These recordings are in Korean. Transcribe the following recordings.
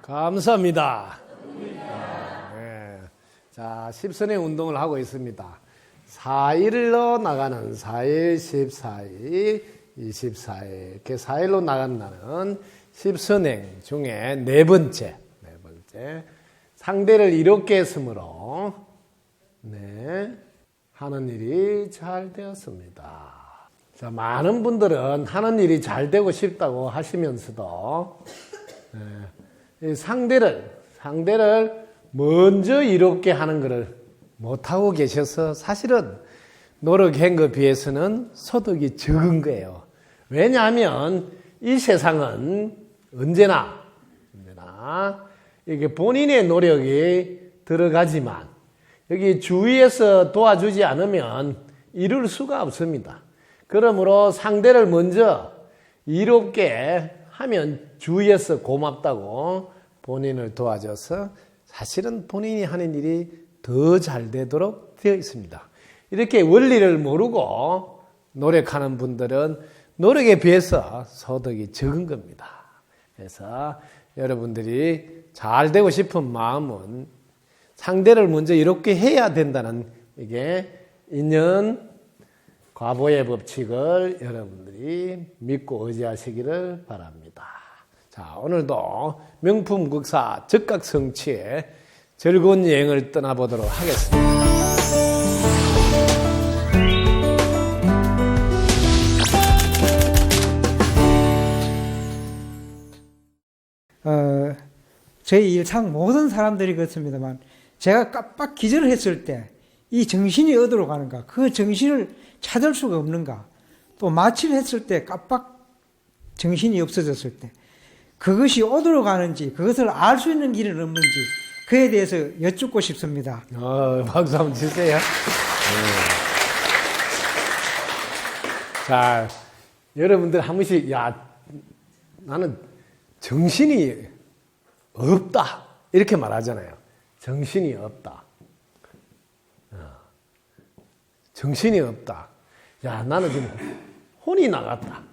감사합니다. 네. 자, 10선행 운동을 하고 있습니다. 4일로 나가는 4일, 14일, 24일 이렇게 4일로 나간다는 10선행 중에 네 번째 상대를 이롭게 했으므로 하는 일이 잘 되었습니다. 자, 많은 분들은 하는 일이 잘 되고 싶다고 하시면서도 상대를 먼저 이롭게 하는 것을 못하고 계셔서 사실은 노력한 것에 비해서는 소득이 적은 거예요. 왜냐하면 이 세상은 언제나 이게 본인의 노력이 들어가지만 여기 주위에서 도와주지 않으면 이룰 수가 없습니다. 그러므로 상대를 먼저 이롭게 하면 주위에서 고맙다고 본인을 도와줘서 사실은 본인이 하는 일이 더 잘 되도록 되어 있습니다. 이렇게 원리를 모르고 노력하는 분들은 노력에 비해서 소득이 적은 겁니다. 그래서 여러분들이 잘 되고 싶은 마음은 상대를 먼저 이롭게 해야 된다는 이게 인연 과보의 법칙을 여러분들이 믿고 의지하시기를 바랍니다. 자, 오늘도 명품 국사 적각성취의 즐거운 여행을 떠나보도록 하겠습니다. 저희 일상 모든 사람들이 그렇습니다만 제가 깜빡 기절을 했을 때 이 정신이 어디로 가는가, 그 정신을 찾을 수가 없는가, 또 마취를 했을 때 깜빡 정신이 없어졌을 때 그것이 어디로 가는지, 그것을 알 수 있는 길은 없는지 그에 대해서 여쭙고 싶습니다. 박수 한번 주세요. 자, 여러분들 한 번씩 나는 정신이 없다 이렇게 말하잖아요. 정신이 없다. 정신이 없다. 나는 지금 혼이 나갔다.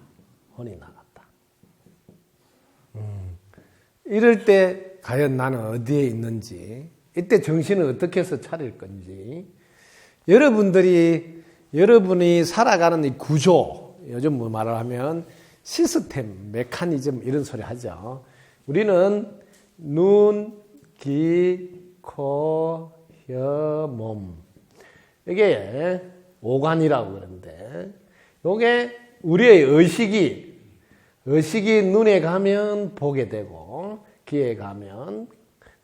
이럴 때 과연 나는 어디에 있는지, 이때 정신을 어떻게 해서 차릴 건지, 여러분이 살아가는 이 구조, 요즘 뭐 말을 하면 시스템, 메커니즘 이런 소리 하죠. 우리는 눈, 귀, 코, 혀, 몸. 이게 오관이라고 그러는데, 이게 우리의 의식이 눈에 가면 보게 되고, 귀에 가면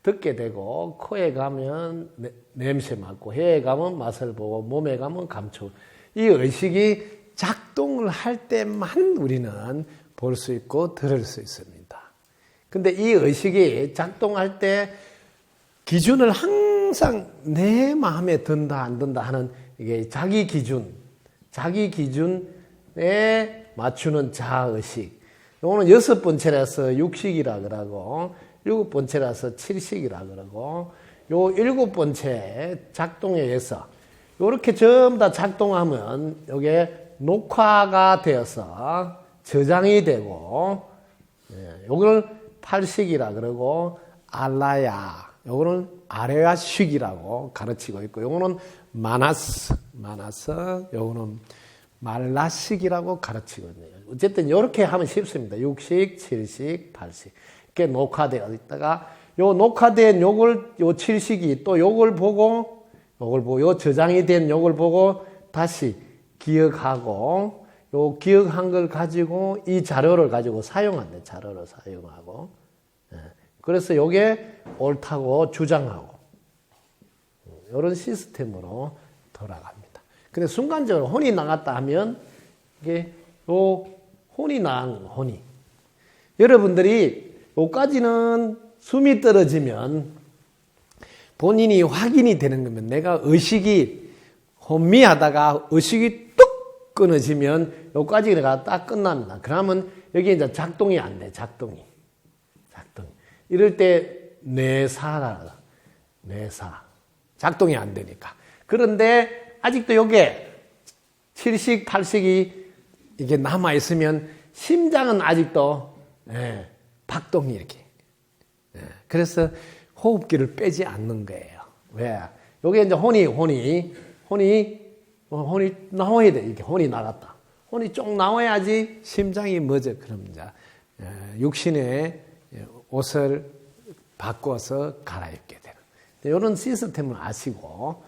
듣게 되고, 코에 가면 냄새 맡고, 혀에 가면 맛을 보고, 몸에 가면 감촉. 이 의식이 작동을 할 때만 우리는 볼 수 있고 들을 수 있습니다. 근데 이 의식이 작동할 때 기준을 항상 내 마음에 든다 안 든다 하는 이게 자기 기준에 맞추는 자의식. 요거는 6번째라서 육식이라 그러고 7번째라서 칠식이라 그러고 요 7번째 작동에 의해서 요렇게 전부 다 작동하면 요게 녹화가 되어서 저장이 되고, 요걸 팔식이라 그러고 알라야, 요거는 아레아식이라고 가르치고 있고, 요거는 마나스, 요거는 말라식이라고 가르치고 있네요. 어쨌든 이렇게 하면 쉽습니다. 6식, 7식, 8식. 이렇게 녹화되어 있다가 요 녹화된 요 칠식이 또 요걸 보고 요 저장이 된 요걸 보고 다시 기억하고 요 기억한 걸 가지고 이 자료를 가지고 사용한대. 자료를 사용하고. 그래서 요게 옳다고 주장하고 이런 시스템으로 돌아갑니다. 근데 순간적으로 혼이 나갔다 하면 이게 요 혼이 나간 혼이 여러분들이 요까지는 숨이 떨어지면 본인이 확인이 되는 거면 내가 의식이 혼미하다가 의식이 뚝 끊어지면 요까지가 딱 끝납니다. 그러면 여기 이제 작동이 안 돼. 작동이. 이럴 때 뇌사 작동이 안 되니까. 그런데 아직도 요게 7식, 8식이 이게 남아 있으면 심장은 아직도 박동이 이렇게. 그래서 호흡기를 빼지 않는 거예요. 왜? 요게 이제 혼이 나와야 돼. 이렇게 혼이 나갔다. 혼이 쭉 나와야지 심장이 멎어. 그럼 이제 육신의 옷을 바꿔서 갈아입게 되는. 이런 시스템을 아시고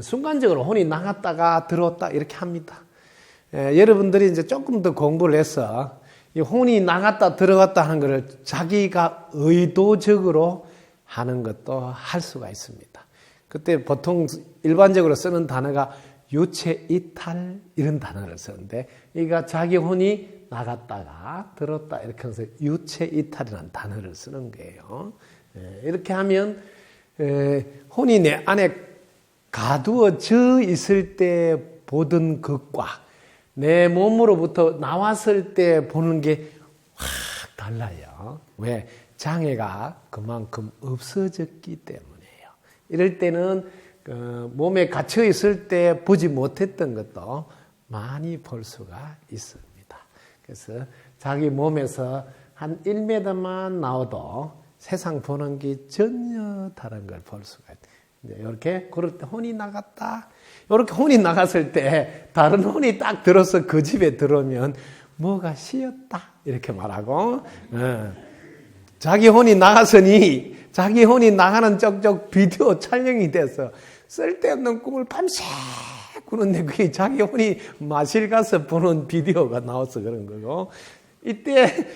순간적으로 혼이 나갔다가 들어왔다 이렇게 합니다. 여러분들이 이제 조금 더 공부를 해서 이 혼이 나갔다 들어갔다 하는 것을 자기가 의도적으로 하는 것도 할 수가 있습니다. 그때 보통 일반적으로 쓰는 단어가 유체이탈 이런 단어를 쓰는데 이가 자기 혼이 나갔다가 들었다 이렇게 해서 유체이탈이라는 단어를 쓰는 거예요. 이렇게 하면 혼이 내 안에 가두어져 있을 때 보던 것과 내 몸으로부터 나왔을 때 보는 게 확 달라요. 왜? 장애가 그만큼 없어졌기 때문이에요. 이럴 때는 몸에 갇혀 있을 때 보지 못했던 것도 많이 볼 수가 있습니다. 그래서 자기 몸에서 한 1m만 나와도 세상 보는 게 전혀 다른 걸 볼 수가 있어요. 이렇게 그럴 때 혼이 나갔다. 이렇게 혼이 나갔을 때 다른 혼이 딱 들어서 그 집에 들어오면 뭐가 씌었다 이렇게 말하고 자기 혼이 나갔으니 자기 혼이 나가는 쪽쪽 비디오 촬영이 돼서 쓸데없는 꿈을 밤새 꾸는데 그게 자기 혼이 마실 가서 보는 비디오가 나와서 그런 거고 이때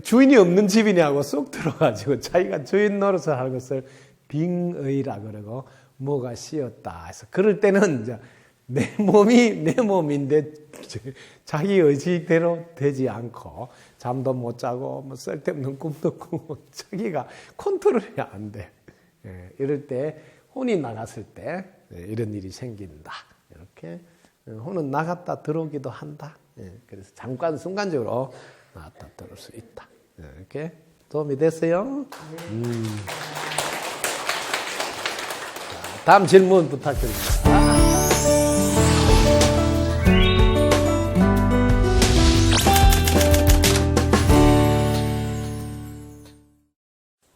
주인이 없는 집이냐고 쏙 들어가지고 자기가 주인 노릇을 하는 것을 빙의라 그러고 뭐가 씌었다 해서 그럴 때는 이제 내 몸이 내 몸인데 자기 의지대로 되지 않고 잠도 못 자고 뭐 쓸데없는 꿈도 꾸고 자기가 컨트롤이 안 돼. 이럴 때 혼이 나갔을 때 이런 일이 생긴다. 이렇게 혼은 나갔다 들어오기도 한다. 그래서 잠깐 순간적으로 나갔다 들어올 수 있다. 이렇게 도움이 됐어요? 다음 질문 부탁드립니다.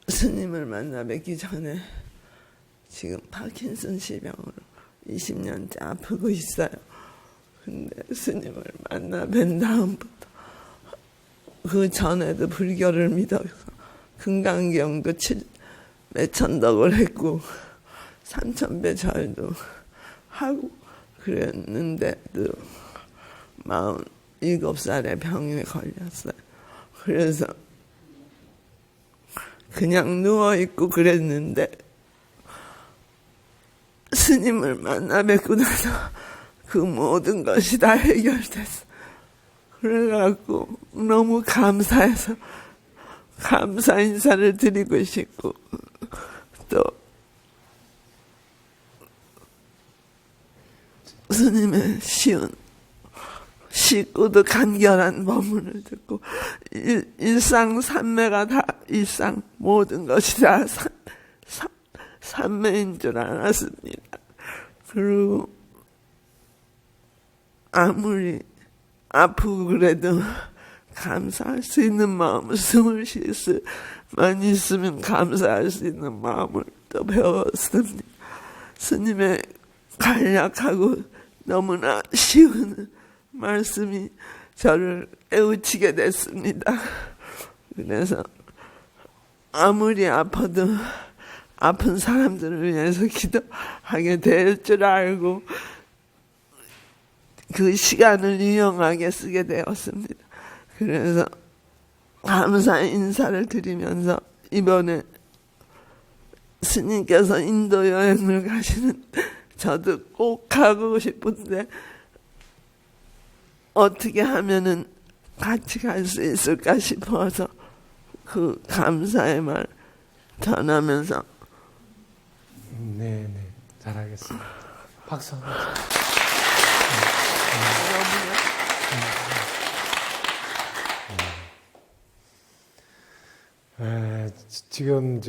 스님을 만나 뵙기 전에 지금 파킨슨 질병으로 20년째 아프고 있어요. 근데 스님을 만나 뵌 다음부터 그 전에도 불교를 믿어서 금강경도 매천덕을 했고 3000배 절도 하고 그랬는데도 47살에 병에 걸렸어요. 그래서 그냥 누워있고 그랬는데 스님을 만나 뵙고 나서 그 모든 것이 다 해결됐어. 그래갖고 너무 감사해서 감사 인사를 드리고 싶고 또 스님의 쉬운 쉽고도 간결한 법문을 듣고 일상삼매가 다 일상 모든 것이 다 삼매인 줄 알았습니다. 그리고 아무리 아프고 그래도 감사할 수 있는 마음을 숨을 쉴 수만 있으면 감사할 수 있는 마음을 또 배웠습니다. 스님의 간략하고 너무나 쉬운 말씀이 저를 깨우치게 됐습니다. 그래서 아무리 아파도 아픈 사람들을 위해서 기도하게 될 줄 알고 그 시간을 유용하게 쓰게 되었습니다. 그래서 감사 인사를 드리면서 이번에 스님께서 인도 여행을 가시는 저도 꼭 가고 싶은데 어떻게 하면은 같이 갈 수 있을까 싶어서 그 감사의 말 전하면서 네, 잘하겠습니다. 박수 한번. 지금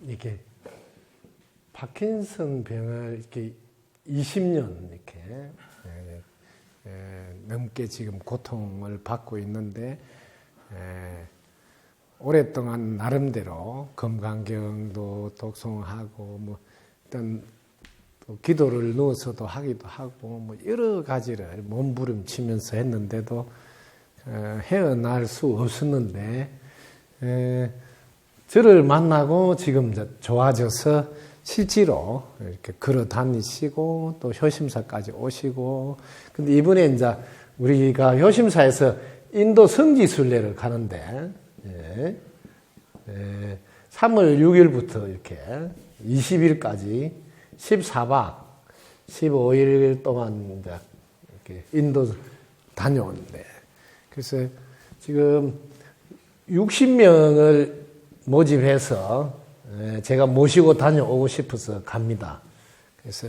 이렇게 파킨슨 병을 이렇게 20년 이렇게 넘게 지금 고통을 받고 있는데 오랫동안 나름대로 검강경도 독송하고 뭐 어떤 또 기도를 넣어서도 하기도 하고 뭐 여러 가지를 몸부림치면서 했는데도 헤어날 수 없었는데 저를 만나고 지금 좋아져서 실제로 이렇게 걸어 다니시고 또 효심사까지 오시고 근데 이번에 이제 우리가 효심사에서 인도 성지순례를 가는데 3월 6일부터 이렇게 20일까지 14박 15일 동안 이제 이렇게 인도 다녀오는데 그래서 지금 60명을 모집해서 제가 모시고 다녀오고 싶어서 갑니다. 그래서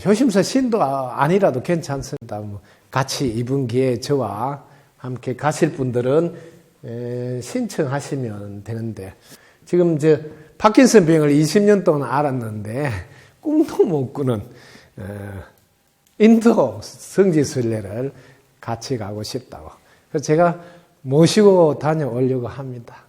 효심사 신도 아니라도 괜찮습니다. 뭐 같이 이번 기회에 저와 함께 가실 분들은 신청하시면 되는데 지금 파킨슨 병을 20년 동안 알았는데 꿈도 못 꾸는 인도 성지순례를 같이 가고 싶다고. 그래서 제가 모시고 다녀오려고 합니다.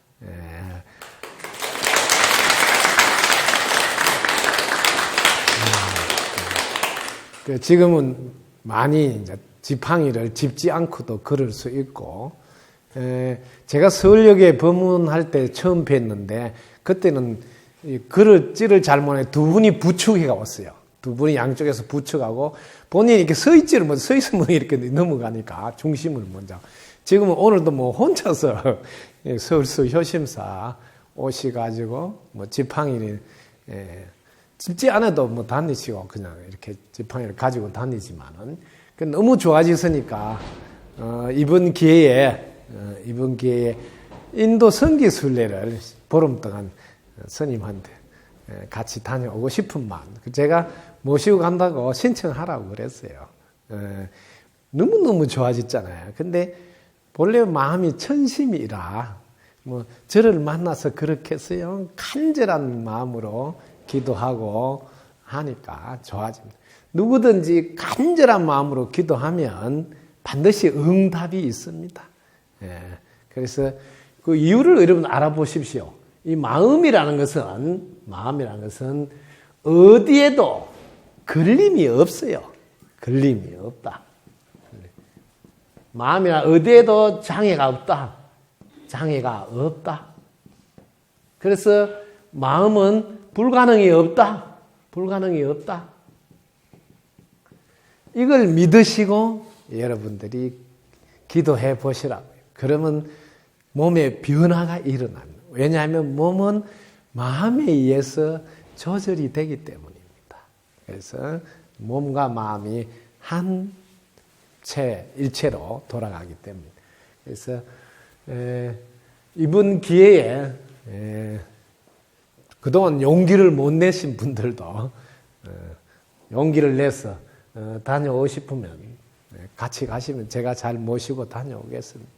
지금은 많이 이제 지팡이를 짚지 않고도 걸을 수 있고, 제가 서울역에 법문할 때 처음 뵀는데, 그때는 걸을지를 잘 못해 두 분이 부축해가 왔어요. 두 분이 양쪽에서 부축하고, 본인이 이렇게 서 있지를 못, 서 있으면 이렇게 넘어가니까 중심을 먼저. 지금은 오늘도 뭐 혼자서 서울수 효심사 오셔가지고, 뭐 지팡이를, 짚지 않아도 뭐 다니시고 그냥 이렇게 지팡이를 가지고 다니지만은 너무 좋아지시니까 이번 기회에 인도 성지순례를 보름 동안 스님한테 같이 다녀오고 싶은 마음. 제가 모시고 간다고 신청하라고 그랬어요. 너무너무 좋아졌잖아요. 근데 본래 마음이 천심이라 뭐 저를 만나서 그렇게 해서요 간절한 마음으로 기도하고 하니까 좋아집니다. 누구든지 간절한 마음으로 기도하면 반드시 응답이 있습니다. 그래서 그 이유를 여러분 알아보십시오. 이 마음이라는 것은 어디에도 걸림이 없어요. 걸림이 없다. 마음이나 어디에도 장애가 없다. 장애가 없다. 그래서 마음은 불가능이 없다. 불가능이 없다. 이걸 믿으시고 여러분들이 기도해 보시라고요. 그러면 몸에 변화가 일어납니다. 왜냐하면 몸은 마음에 의해서 조절이 되기 때문입니다. 그래서 몸과 마음이 일체로 돌아가기 때문에. 그래서 이번 기회에 그동안 용기를 못 내신 분들도 용기를 내서 다녀오고 싶으면 같이 가시면 제가 잘 모시고 다녀오겠습니다.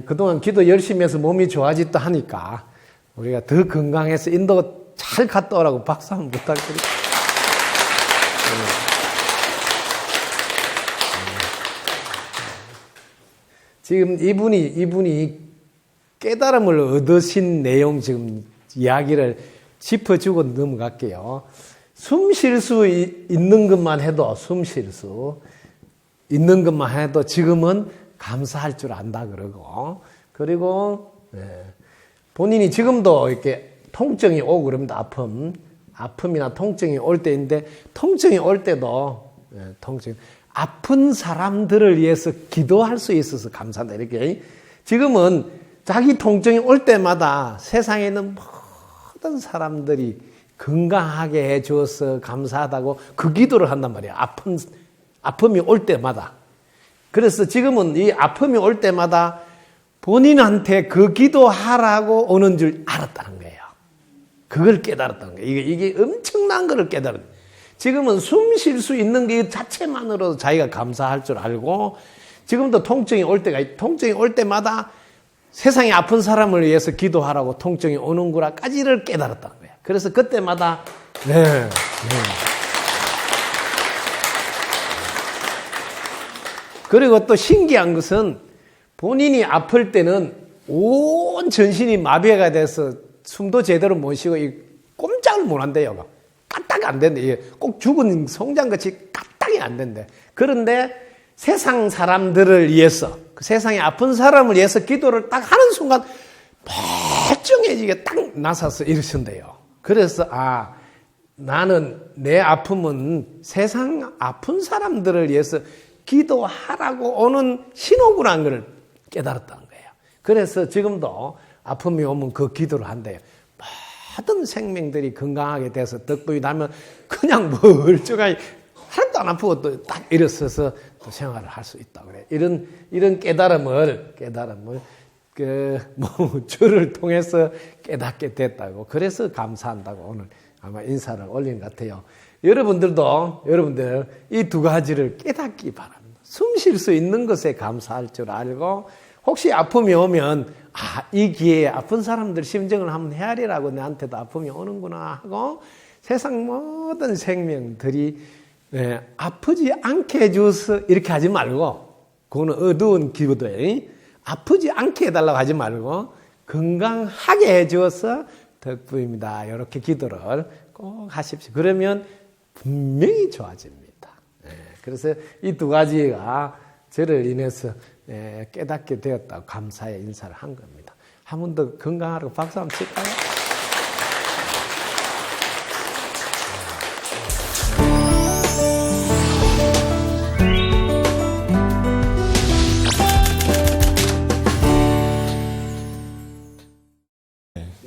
그동안 기도 열심히 해서 몸이 좋아졌다 하니까 우리가 더 건강해서 인도 잘 갔다 오라고 박수 한번 부탁드립니다. 지금 이분이 깨달음을 얻으신 내용 지금 이야기를 짚어주고 넘어갈게요. 숨 쉴 수 있는 것만 해도 지금은 감사할 줄 안다 그러고, 그리고 본인이 지금도 이렇게 통증이 오고 그럽니다. 아픔이나 통증이 올 때인데, 통증이 올 때도, 아픈 사람들을 위해서 기도할 수 있어서 감사한다. 이렇게. 지금은 자기 통증이 올 때마다 세상에 있는 모든 사람들이 건강하게 해 주어서 감사하다고 그 기도를 한단 말이에요. 아픔이 올 때마다. 그래서 지금은 이 아픔이 올 때마다 본인한테 그 기도하라고 오는 줄 알았다는 거예요. 그걸 깨달았다는 거예요. 이게 엄청난 거를 깨달은 거예요. 지금은 숨 쉴 수 있는 게 자체만으로도 자기가 감사할 줄 알고, 지금도 통증이 올 때마다 세상에 아픈 사람을 위해서 기도하라고 통증이 오는구나까지를 깨달았다는 거예요. 그래서 그때마다 그리고 또 신기한 것은 본인이 아플 때는 온 전신이 마비가 돼서 숨도 제대로 못 쉬고 꼼짝을 못 한대요. 까딱이 안 된대. 꼭 죽은 성장같이 까딱이 안 된대. 그런데 세상 사람들을 위해서, 그 세상에 아픈 사람을 위해서 기도를 딱 하는 순간 멀쩡해지게 딱 나서서 이러신대요. 그래서 나는 내 아픔은 세상 아픈 사람들을 위해서 기도하라고 오는 신호구라는 걸 깨달았다는 거예요. 그래서 지금도 아픔이 오면 그 기도를 한대요. 모든 생명들이 건강하게 돼서 덕분이 나면 그냥 멀쩡하게 하나도 안 아프고 또 딱 일어서서 또 생활을 할 수 있다 그래. 이런 깨달음을 저를 통해서 깨닫게 됐다고. 그래서 감사한다고 오늘 아마 인사를 올린 것 같아요. 여러분들 이 두 가지를 깨닫기 바랍니다. 숨 쉴 수 있는 것에 감사할 줄 알고, 혹시 아픔이 오면 이 기회에 아픈 사람들 심정을 한번 헤아리라고 내한테도 아픔이 오는구나 하고, 세상 모든 생명들이 아프지 않게 해줘서 이렇게 하지 말고, 그거는 어두운 기도에 아프지 않게 해달라고 하지 말고 건강하게 해줘서 덕분입니다. 이렇게 기도를 꼭 하십시오. 그러면 분명히 좋아집니다. 그래서 이 두 가지가 저를 인해서 깨닫게 되었다고 감사의 인사를 한 겁니다. 한 번 더 건강하라고 박수 한번 칠까요?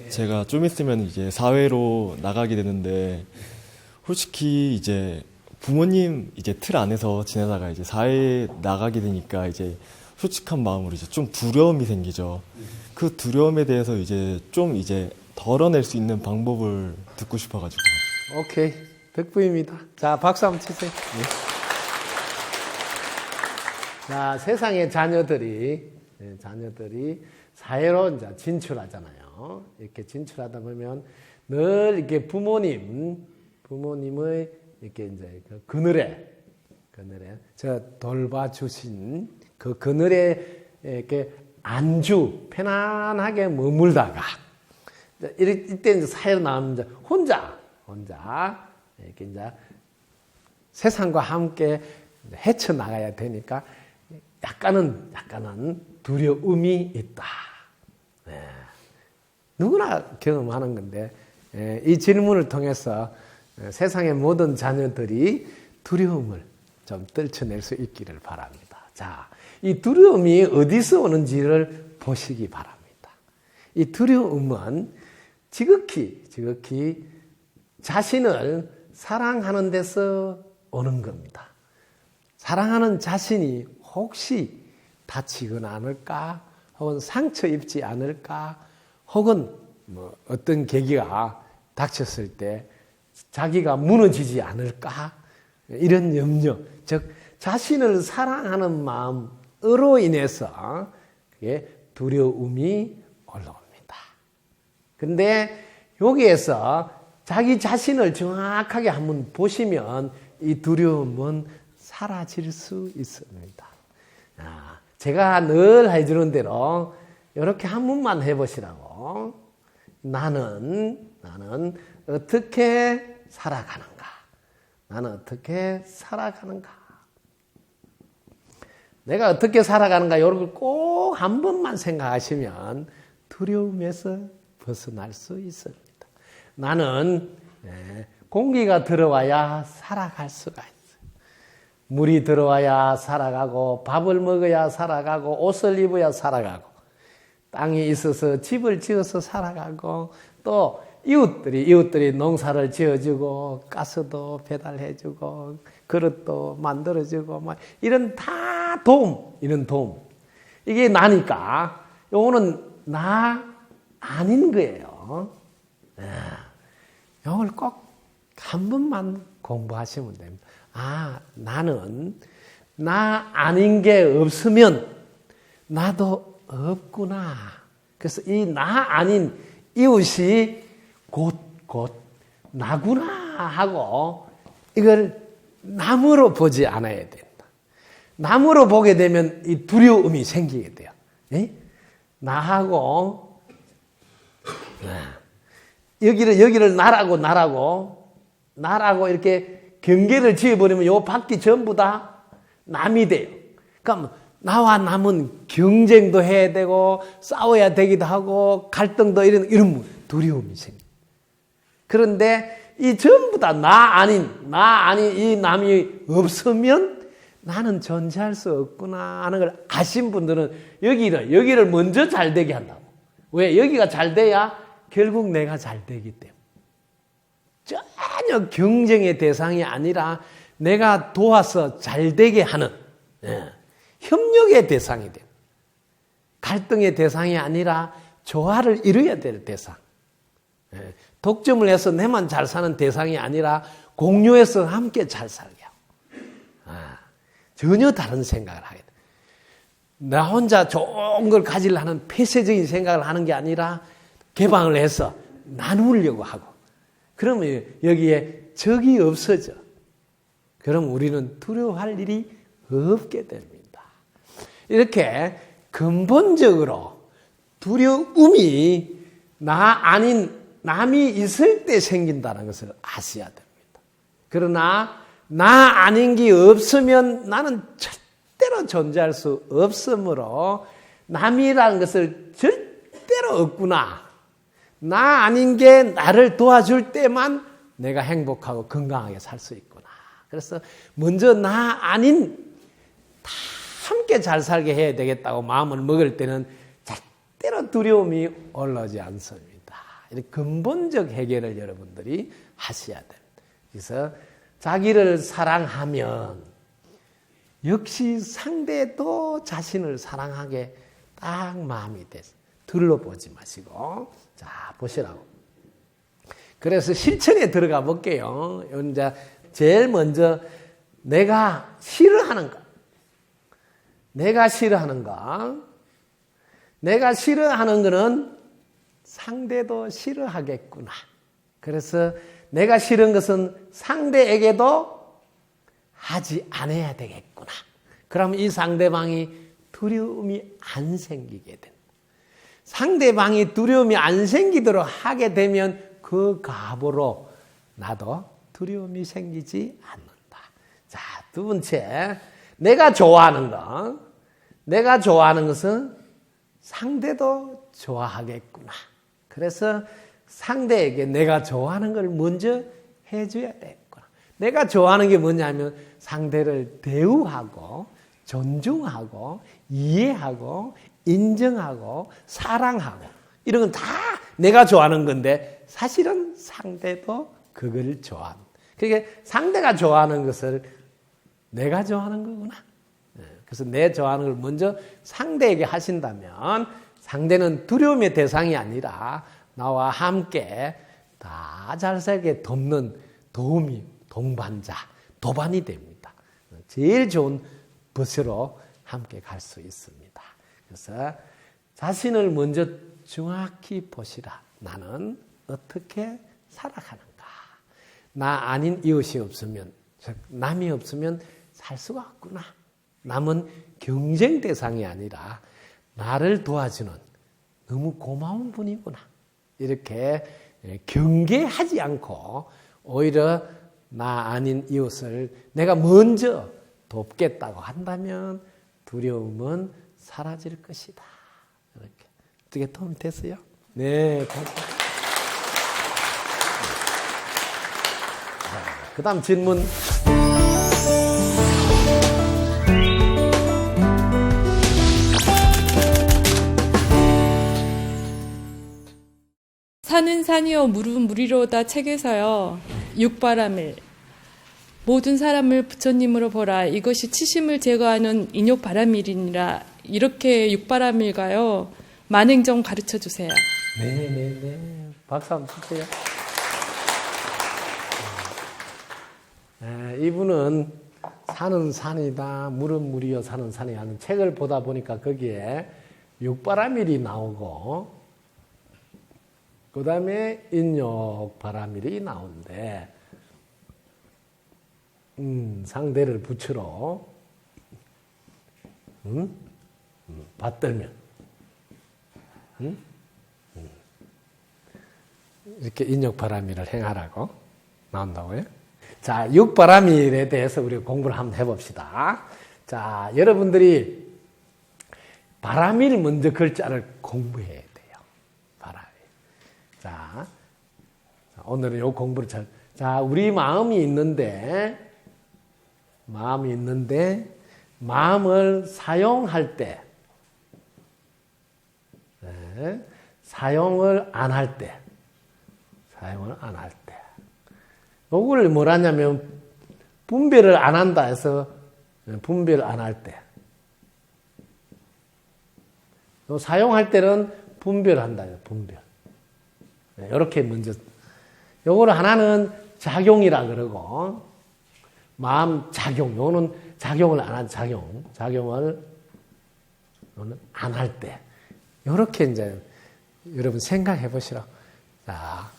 제가 좀 있으면 이제 사회로 나가게 되는데, 솔직히 이제 부모님 이제 틀 안에서 지내다가 이제 사회에 나가게 되니까 이제 솔직한 마음으로 이제 좀 두려움이 생기죠. 그 두려움에 대해서 이제 좀 이제 덜어낼 수 있는 방법을 듣고 싶어가지고. 오케이. 덕분입니다. 자, 박수 한번 치세요. 자, 세상의 자녀들이 사회로 이제 진출하잖아요. 이렇게 진출하다 보면 늘 이렇게 부모님의 이렇게 이제 그 그늘에 저 돌봐주신 그 그늘에 이렇게 안주 편안하게 머물다가 이때 이제 사회로 나오면 이제 혼자 이렇게 이제 세상과 함께 헤쳐나가야 되니까 약간은 두려움이 있다. 누구나 경험하는 건데, 이 질문을 통해서 세상의 모든 자녀들이 두려움을 좀 떨쳐낼 수 있기를 바랍니다. 자, 이 두려움이 어디서 오는지를 보시기 바랍니다. 이 두려움은 지극히 자신을 사랑하는 데서 오는 겁니다. 사랑하는 자신이 혹시 다치거나 않을까, 혹은 상처 입지 않을까, 혹은 어떤 계기가 닥쳤을 때 자기가 무너지지 않을까, 이런 염려, 즉 자신을 사랑하는 마음으로 인해서 그게 두려움이 올라옵니다. 그런데 여기에서 자기 자신을 정확하게 한번 보시면 이 두려움은 사라질 수 있습니다. 제가 늘 해주는 대로 이렇게 한 번만 해보시라고. 나는 어떻게 살아가는가? 나는 어떻게 살아가는가? 내가 어떻게 살아가는가? 이걸 꼭 한 번만 생각하시면 두려움에서 벗어날 수 있습니다. 나는 공기가 들어와야 살아갈 수가 있어요. 물이 들어와야 살아가고 밥을 먹어야 살아가고 옷을 입어야 살아가고 땅이 있어서 집을 지어서 살아가고 또 이웃들이 농사를 지어주고 가스도 배달해주고 그릇도 만들어주고 뭐 이런 다 이런 도움. 이게 나니까 요거는 나 아닌 거예요. 요걸 꼭 한 번만 공부하시면 됩니다. 아, 나는 나 아닌 게 없으면 나도 없구나. 그래서 이 나 아닌 이웃이 곧 나구나 하고 이걸 남으로 보지 않아야 된다. 남으로 보게 되면 이 두려움이 생기게 돼요. 나하고 여기를 나라고 이렇게 경계를 지어버리면 요 밖이 전부 다 남이 돼요. 그럼 나와 남은 경쟁도 해야 되고 싸워야 되기도 하고 갈등도 이런 두려움이 생겨요. 그런데 이 전부 다 나 아닌 이 남이 없으면 나는 존재할 수 없구나 하는 걸 아신 분들은 여기를 먼저 잘 되게 한다고. 왜? 여기가 잘 돼야 결국 내가 잘 되기 때문에. 전혀 경쟁의 대상이 아니라 내가 도와서 잘 되게 하는 협력의 대상이 돼요. 갈등의 대상이 아니라 조화를 이루어야 될 대상. 독점을 해서 내만 잘 사는 대상이 아니라 공유해서 함께 잘 살게 하고. 전혀 다른 생각을 하게 돼. 나 혼자 좋은 걸 가지려는 폐쇄적인 생각을 하는 게 아니라 개방을 해서 나누려고 하고. 그러면 여기에 적이 없어져. 그럼 우리는 두려워할 일이 없게 됩니다. 이렇게 근본적으로 두려움이 나 아닌 남이 있을 때 생긴다는 것을 아셔야 됩니다. 그러나 나 아닌 게 없으면 나는 절대로 존재할 수 없으므로 남이라는 것을 절대로 없구나. 나 아닌 게 나를 도와줄 때만 내가 행복하고 건강하게 살 수 있구나. 그래서 먼저 나 아닌 다 함께 잘 살게 해야 되겠다고 마음을 먹을 때는 절대로 두려움이 올라오지 않습니다. 이렇게 근본적 해결을 여러분들이 하셔야 됩니다. 그래서 자기를 사랑하면 역시 상대도 자신을 사랑하게 딱 마음이 돼서 둘러보지 마시고 자 보시라고. 그래서 실천에 들어가 볼게요. 이제 제일 먼저 내가 싫어하는 거. 내가 싫어하는 거는 상대도 싫어하겠구나. 그래서 내가 싫은 것은 상대에게도 하지 않아야 되겠구나. 그럼 이 상대방이 두려움이 안 생기게 된다. 상대방이 두려움이 안 생기도록 하게 되면 그 값으로 나도 두려움이 생기지 않는다. 자, 두 번째, 내가 좋아하는 것은 상대도 좋아하겠구나. 그래서 상대에게 내가 좋아하는 걸 먼저 해줘야 되겠구나. 내가 좋아하는 게 뭐냐면 상대를 대우하고 존중하고 이해하고 인정하고 사랑하고 이런 건 다 내가 좋아하는 건데 사실은 상대도 그걸 좋아합니다. 그러니까 상대가 좋아하는 것을 내가 좋아하는 거구나. 그래서 내 좋아하는 걸 먼저 상대에게 하신다면 상대는 두려움의 대상이 아니라 나와 함께 다 잘 살게 돕는 동반자, 도반이 됩니다. 제일 좋은 것으로 함께 갈 수 있습니다. 그래서 자신을 먼저 정확히 보시라. 나는 어떻게 살아가는가. 나 아닌 이웃이 없으면, 즉 남이 없으면 살 수가 없구나. 남은 경쟁 대상이 아니라 나를 도와주는 너무 고마운 분이구나. 이렇게 경계하지 않고 오히려 나 아닌 이웃을 내가 먼저 돕겠다고 한다면 두려움은 사라질 것이다. 이렇게 어떻게 도움이 됐어요? 네. 그 다음 질문. 산은 산이요 물은 물이로다 책에서요 육바람일 모든 사람을 부처님으로 보라 이것이 치심을 제거하는 인욕바람일이니라 이렇게 육바람일가요 만행 좀 가르쳐 주세요. 네. 박수 한번 주세요. 이분은 산은 산이다 물은 물이요 산은 산이 하는 책을 보다 보니까 거기에 육바람일이 나오고 그 다음에 인욕바람일이 나오는데 상대를 부처로 받들면 이렇게 인욕바람일을 행하라고 나온다고요. 자, 육바람일에 대해서 우리가 공부를 한번 해봅시다. 자, 여러분들이 바람일 먼저 글자를 공부해야 돼요. 바람일. 자, 오늘은 요 공부를 자, 우리 마음이 있는데 마음을 사용할 때, 사용을 안 할 때, 요거를 뭐라냐면 분별을 안 한다 해서 분별 안 할 때. 사용할 때는 분별한다. 분별. 이렇게 먼저. 요거를 하나는 작용이라 그러고, 마음 작용. 요거는 작용을 안 한 작용을 안 할 때. 요렇게 이제 여러분 생각해 보시라고. 자,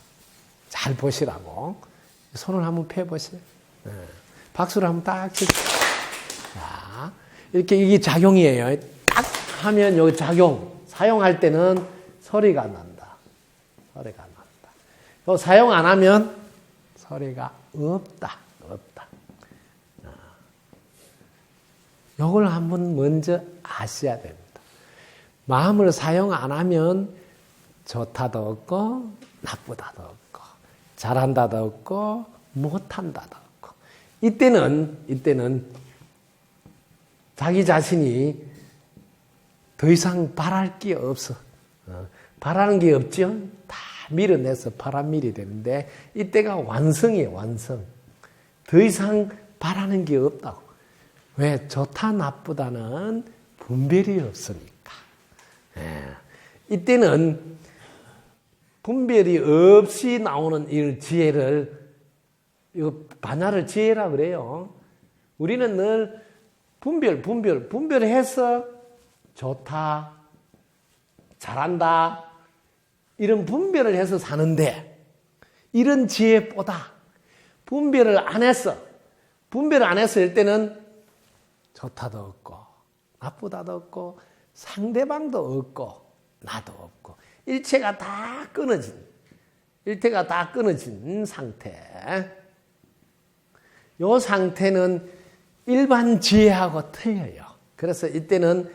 잘 보시라고. 손을 한번 펴보세요. 박수를 한번 딱 치세요. 자, 이렇게 이게 작용이에요. 딱 하면 여기 작용. 사용할 때는 소리가 난다. 또 사용 안 하면 소리가 없다. 요걸 한번 먼저 아셔야 됩니다. 마음을 사용 안 하면 좋다도 없고 나쁘다도 없고 잘한다도 없고 못한다도 없고 이때는 자기 자신이 더 이상 바랄 게 없어. 바라는 게 없죠. 다 밀어내서 바람밀이 되는데 이때가 완성이에요. 완성. 더 이상 바라는 게 없다고. 왜? 좋다 나쁘다는 분별이 없으니까. 이때는 분별이 없이 나오는 이 지혜를 이거 반야를 지혜라 그래요. 우리는 늘 분별해서 좋다, 잘한다 이런 분별을 해서 사는데 이런 지혜보다 분별을 안 했을 때는 좋다도 없고 나쁘다도 없고 상대방도 없고 나도 없고 일체가 다 끊어진 상태. 이 상태는 일반 지혜하고 틀려요. 그래서 이때는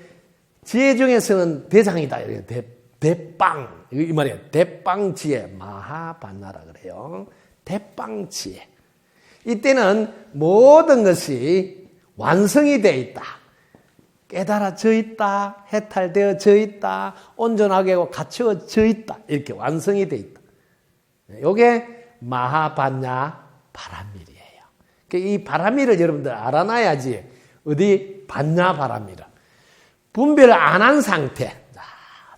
지혜 중에서는 대장이다. 대빵. 이 말이에요. 대빵 지혜. 마하반야라 그래요. 대빵 지혜. 이때는 모든 것이 완성이 되어 있다. 깨달아져 있다. 해탈되어져 있다. 온전하게 갖추어져 있다. 이렇게 완성이 되어 있다. 이게 마하반야 바람밀이에요. 이 바람밀을 여러분들 알아놔야지. 어디 반야 바람밀을. 분별을 안 한 상태. 자,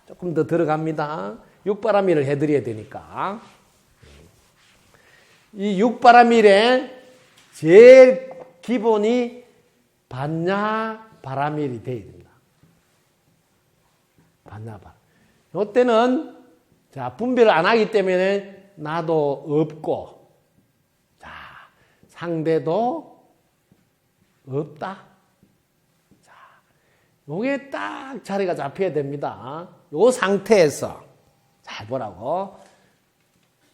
조금 더 들어갑니다. 육바람밀을 해드려야 되니까. 이 육바람밀의 제일 기본이 반야 바람밀이 되어야 됩니다. 반야 바람. 이때는 자, 분별을 안 하기 때문에 나도 없고, 자, 상대도 없다. 자, 요게 딱 자리가 잡혀야 됩니다. 요 상태에서, 잘 보라고.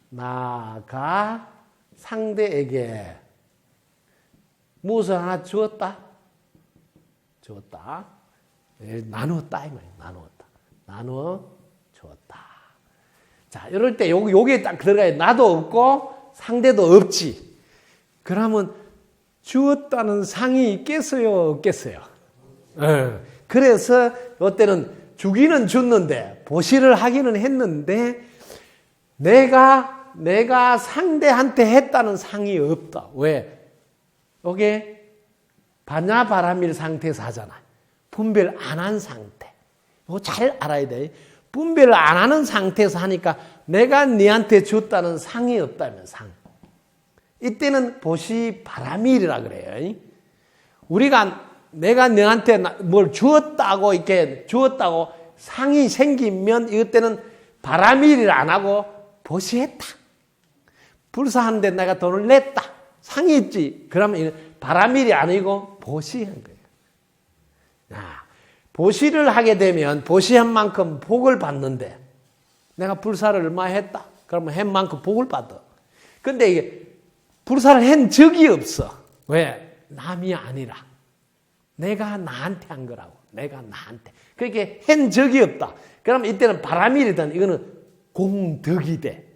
나가 상대에게 무엇을 하나 주었다. 나누었다. 이 말이에요. 나누어 줬다. 주었다. 자, 이럴 때 요게 딱 들어가야 나도 없고 상대도 없지. 그러면 주었다는 상이 있겠어요? 없겠어요? 그래서 이때는 주기는 줬는데 보시를 하기는 했는데 내가 상대한테 했다는 상이 없다. 왜? 이게 반야바라밀 상태에서 하잖아. 분별 안 한 상태. 이거 잘 알아야 돼. 분별을 안 하는 상태에서 하니까 내가 네한테 줬다는 상이 없다면 상. 이때는 보시 바라밀이라 그래요. 내가 너한테 뭘 주었다고 이렇게 주었다고 상이 생기면 이때는 바라밀이를 안 하고 보시했다. 불사하는데 내가 돈을 냈다. 상이 있지. 그러면 바라밀이 아니고 보시한 거예요. 보시를 하게 되면 보시한 만큼 복을 받는데 내가 불사를 얼마 했다. 그러면 한 만큼 복을 받아. 근데 이게 불사를 한 적이 없어. 왜? 남이 아니라 내가 나한테 한 거라고. 내가 나한테. 그렇게 한 적이 없다. 그럼 이때는 바라밀이든 이거는 공덕이 돼.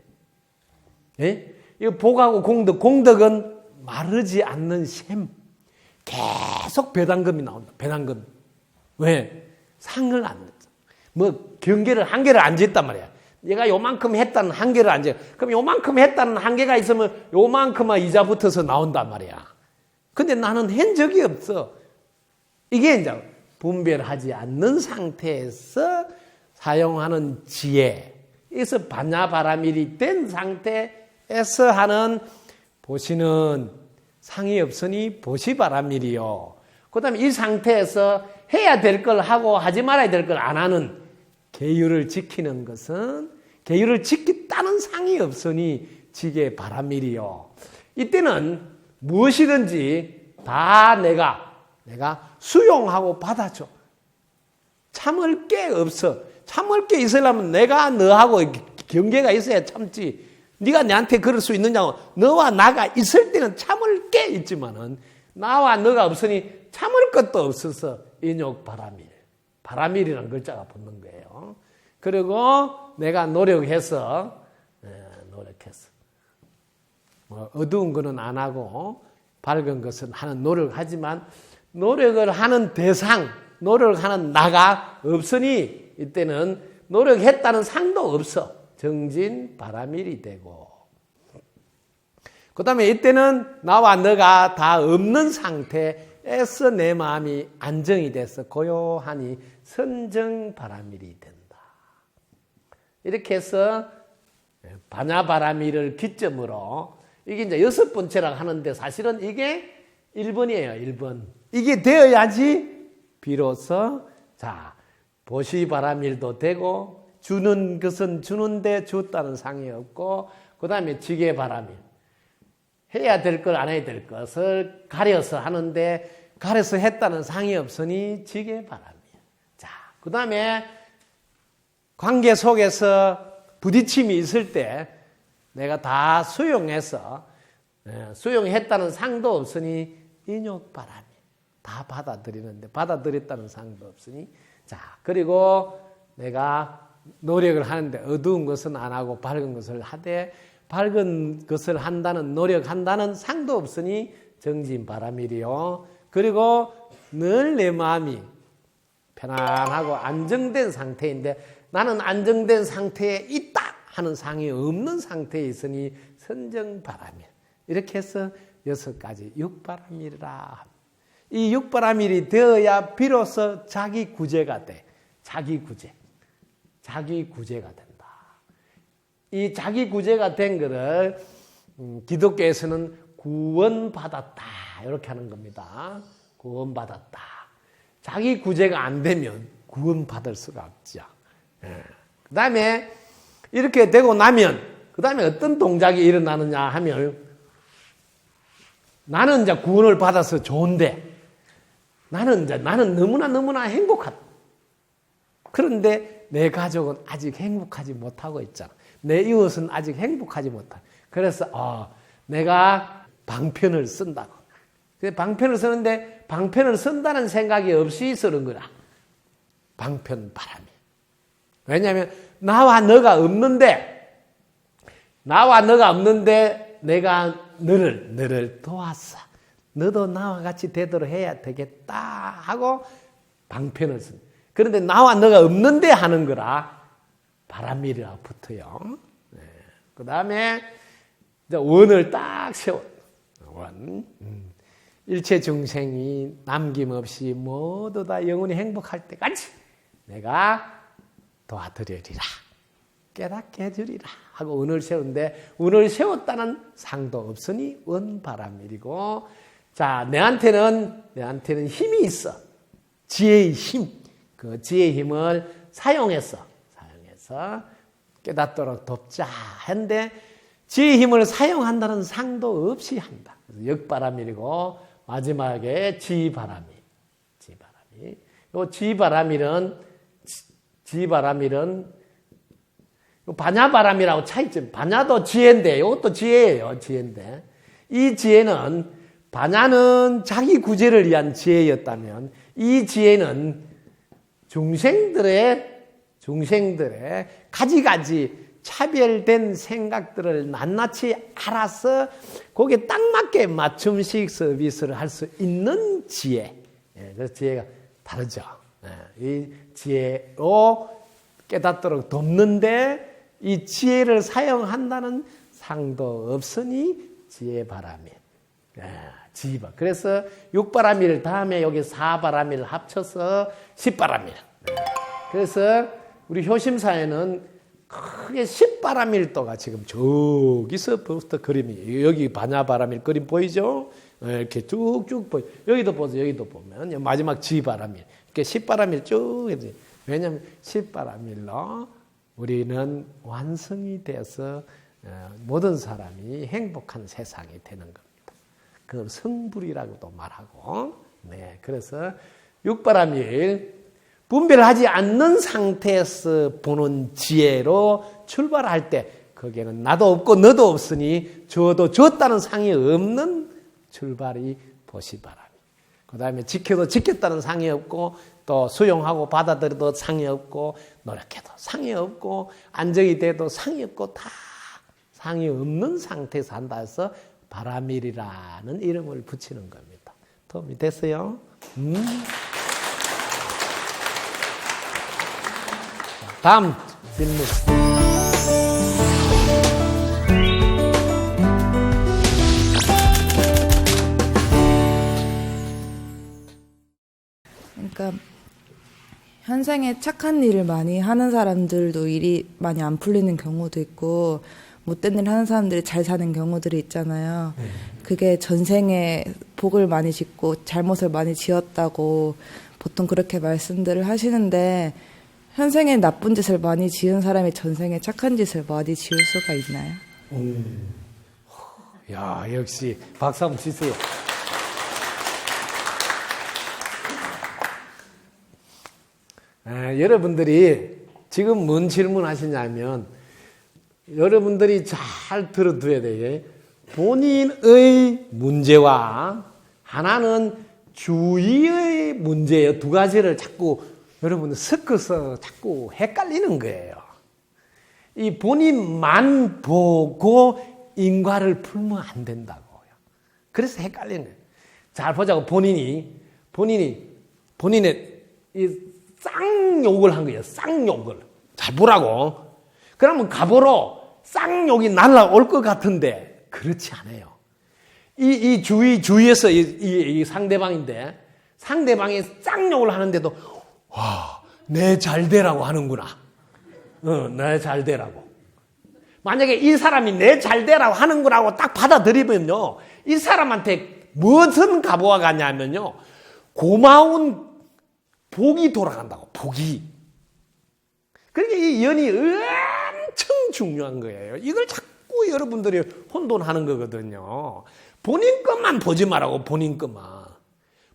예? 이거 복하고 공덕은 마르지 않는 셈. 계속 배당금이 나온다. 배당금. 왜? 상을 안 냈어. 뭐 한계를 안 짓단 말이야. 얘가 요만큼 했다는 한계를 안 짓어. 그럼 요만큼 했다는 한계가 있으면 요만큼만 이자 붙어서 나온단 말이야. 근데 나는 한 적이 없어. 이게 이제 분별하지 않는 상태에서 사용하는 지혜. 그래서 반야바라밀이 된 상태에서 하는 보시는 상이 없으니 보시바라밀이요. 그 다음에 이 상태에서 해야 될 걸 하고 하지 말아야 될 걸 안 하는 계율을 지키는 것은 계율을 지켰다는 상이 없으니 지게 바라밀이요. 이때는 무엇이든지 다 내가 수용하고 받아줘. 참을 게 없어. 참을 게 있으려면 내가 너하고 경계가 있어야 참지. 네가 나한테 그럴 수 있느냐고. 너와 나가 있을 때는 참을 게 있지만은 나와 너가 없으니 참을 것도 없어서 인욕 바라밀. 바라밀이라는 글자가 붙는 거예요. 그리고 내가 노력해서 어두운 거는 안 하고 밝은 것은 하는 노력하지만 노력을 하는 대상, 노력하는 나가 없으니 이때는 노력했다는 상도 없어. 정진 바라밀이 되고 그 다음에 이때는 나와 너가 다 없는 상태에서 내 마음이 안정이 돼서 고요하니 선정 바라밀이 된다. 이렇게 해서 반야바라밀을 기점으로 이게 이제 6번째라고 하는데 사실은 이게 1번이에요. 1번. 이게 되어야지 비로소 보시바라밀도 되고 주는 것은 주는데 줬다는 상이 없고 그 다음에 지게바라밀. 해야 될 걸 안 해야 될 것을 가려서 하는데 가려서 했다는 상이 없으니 지게바라밀. 그 다음에 관계 속에서 부딪힘이 있을 때 내가 다 수용해서 수용했다는 상도 없으니 인욕바라밀. 다 받아들이는데 받아들였다는 상도 없으니 그리고 내가 노력을 하는데 어두운 것은 안 하고 밝은 것을 하되 밝은 것을 한다는 노력한다는 상도 없으니 정진바라밀이요. 그리고 늘 내 마음이 편안하고 안정된 상태인데 나는 안정된 상태에 있다 하는 상이 없는 상태에 있으니 선정바라밀. 이렇게 해서 6가지 6바라밀이라. 이 6바라밀이 되어야 비로소 자기 구제가 돼. 자기 구제가 된다. 이 자기 구제가 된 거를 기독교에서는 구원받았다 이렇게 하는 겁니다. 구원받았다. 자기 구제가 안 되면 구원받을 수가 없죠. 그 다음에 이렇게 되고 나면 그 다음에 어떤 동작이 일어나느냐 하면 나는 이제 구원을 받아서 좋은데 나는 너무나 행복하다. 그런데 내 가족은 아직 행복하지 못하고 있잖아. 내 이웃은 아직 행복하지 못하고. 그래서 내가 방편을 쓴다고. 방편을 쓰는데 방편을 쓴다는 생각이 없이 쓰는 거라. 방편 바라밀. 왜냐하면 나와 너가 없는데 내가 너를 도왔어. 너도 나와 같이 되도록 해야 되겠다 하고 방편을 씁니다. 그런데 나와 너가 없는데 하는 거라 바람일이라 붙어요. 네. 그 다음에 원을 딱 세워. 원. 일체 중생이 남김없이 모두 다 영원히 행복할 때까지 내가 도와드리리라. 깨닫게 해주리라. 하고 원을 세우는데 원을 세웠다는 상도 없으니 원바람일이고 자, 내한테는 힘이 있어. 지혜의 힘. 그 지혜의 힘을 사용해서 깨닫도록 돕자 했는데 지혜의 힘을 사용한다는 상도 없이 한다. 그래서 역바람일이고 마지막에 지바람일. 요 지바람일은 반야바람이라고 차이점. 반야도 지혜인데 이것도 지혜예요. 지혜인데 이 지혜는 반야는 자기 구제를 위한 지혜였다면 이 지혜는 중생들의 가지가지 차별된 생각들을 낱낱이 알아서 거기에 딱 맞게 맞춤식 서비스를 할 수 있는 지혜. 그래서 지혜가 다르죠. 이 지혜로 깨닫도록 돕는데 이 지혜를 사용한다는 상도 없으니 지혜바람일. 지바. 그래서 6바람일 다음에 여기 4바람일 합쳐서 10바람일. 그래서 우리 효심사에는 크게 10바람일도가 지금 저기서부터 그림이 여기 반야바람일 그림 보이죠? 이렇게 쭉쭉 보여. 여기도 보세요. 여기도 보면 마지막 지바람일. 이렇게 10바람일 쭉 해서 왜냐하면 10바람일로 우리는 완성이 돼서 모든 사람이 행복한 세상이 되는 겁니다. 그 성불이라고도 말하고, 네, 그래서 6바람일 분별하지 않는 상태에서 보는 지혜로 출발할 때 거기에는 나도 없고 너도 없으니 저도 졌다는 상이 없는 출발이 보시바람일. 그 다음에 지켜도 지켰다는 상이 없고 또 수용하고 받아들여도 상이 없고 노력해도 상이 없고 안정이 돼도 상이 없고 다 상이 없는 상태에서 한다 해서 바람일이라는 이름을 붙이는 겁니다. 도움이 됐어요? 다음 질문. 그러니까 현생에 착한 일을 많이 하는 사람들도 일이 많이 안 풀리는 경우도 있고 못된 일 하는 사람들이 잘 사는 경우들이 있잖아요. 그게 전생에 복을 많이 짓고 잘못을 많이 지었다고 보통 그렇게 말씀들을 하시는데 현생에 나쁜 짓을 많이 지은 사람이 전생에 착한 짓을 많이 지을 수가 있나요? 야, 역시 박수 한번 치세요. 여러분들이 지금 뭔 질문 하시냐면 여러분들이 잘 들어둬야 돼요. 본인의 문제와 하나는 주위의 문제예요. 두 가지를 자꾸 여러분들 섞어서 자꾸 헷갈리는 거예요. 이 본인만 보고 인과를 풀면 안 된다고요. 그래서 헷갈리는 거예요. 잘 보자고. 본인의 이 쌍욕을 한 거예요. 쌍욕을. 잘 보라고. 그러면 갑으로 쌍욕이 날라올 것 같은데 그렇지 않아요. 이 주위에서 이 상대방인데 상대방이 쌍욕을 하는데도 와, 내 잘되라고 하는구나. 내 잘되라고. 만약에 이 사람이 내 잘되라고 하는구나고 딱 받아들이면요. 이 사람한테 무슨 가보가 가냐면요. 고마운 복이 돌아간다고. 복이. 그러니까 이 연이 엄청 중요한 거예요. 이걸 자꾸 여러분들이 혼돈하는 거거든요. 본인 것만 보지 말라고. 본인 것만.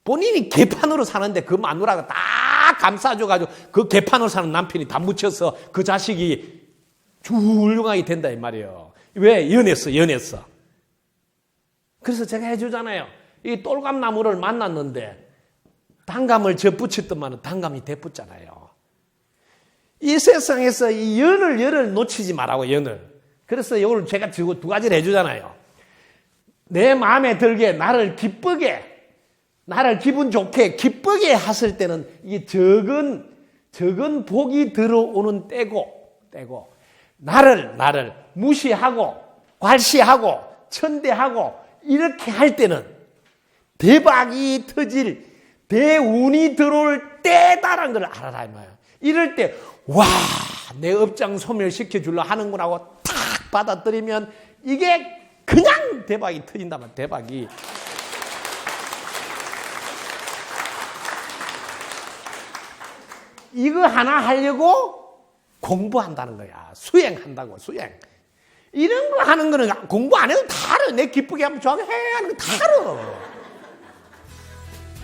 본인이 개판으로 사는데 그 마누라가 다 감싸줘가지고 그 개판으로 사는 남편이 다 묻혀서 그 자식이 훌륭하게 된다 이 말이에요. 왜? 연했어. 그래서 제가 해주잖아요. 이 똘감나무를 만났는데 단감을 저 붙였더만 단감이 대붙잖아요. 이 세상에서 이 연을 놓치지 말라고, 연을. 그래서 오늘 제가 두 가지를 해주잖아요. 내 마음에 들게, 나를 기쁘게, 나를 기분 좋게, 기쁘게 했을 때는 이게 적은 복이 들어오는 때고, 나를 무시하고, 괄시하고, 천대하고, 이렇게 할 때는 대박이 터질, 대운이 들어올 때다라는 걸 알아라, 이 말이야. 이럴 때, 와, 내 업장 소멸시켜 주려 하는구나 하고 탁 받아들이면 이게 그냥 대박이 터진다면 대박이. 이거 하나 하려고 공부한다는 거야. 수행한다고, 수행. 이런 거 하는 거는 공부 안 해도 다 알아. 내 기쁘게 하면 좋아하게 해 하는 거 다 알아.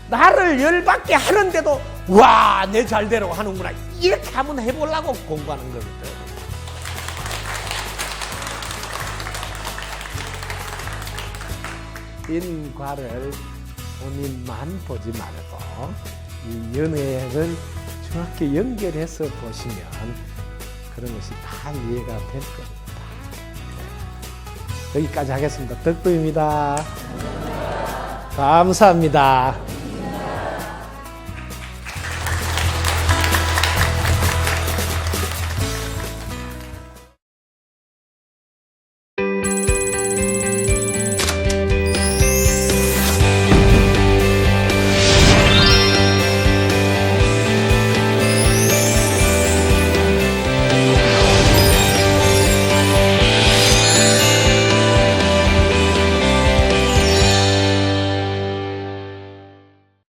나를 열받게 하는데도 와, 내 잘되라고 하는구나. 이렇게 한번 해보려고 공부하는 거거든. 인과를 본인만 보지 말고 이 연예를 정확히 연결해서 보시면 그런 것이 다 이해가 될 겁니다. 여기까지 하겠습니다. 덕도입니다. 감사합니다.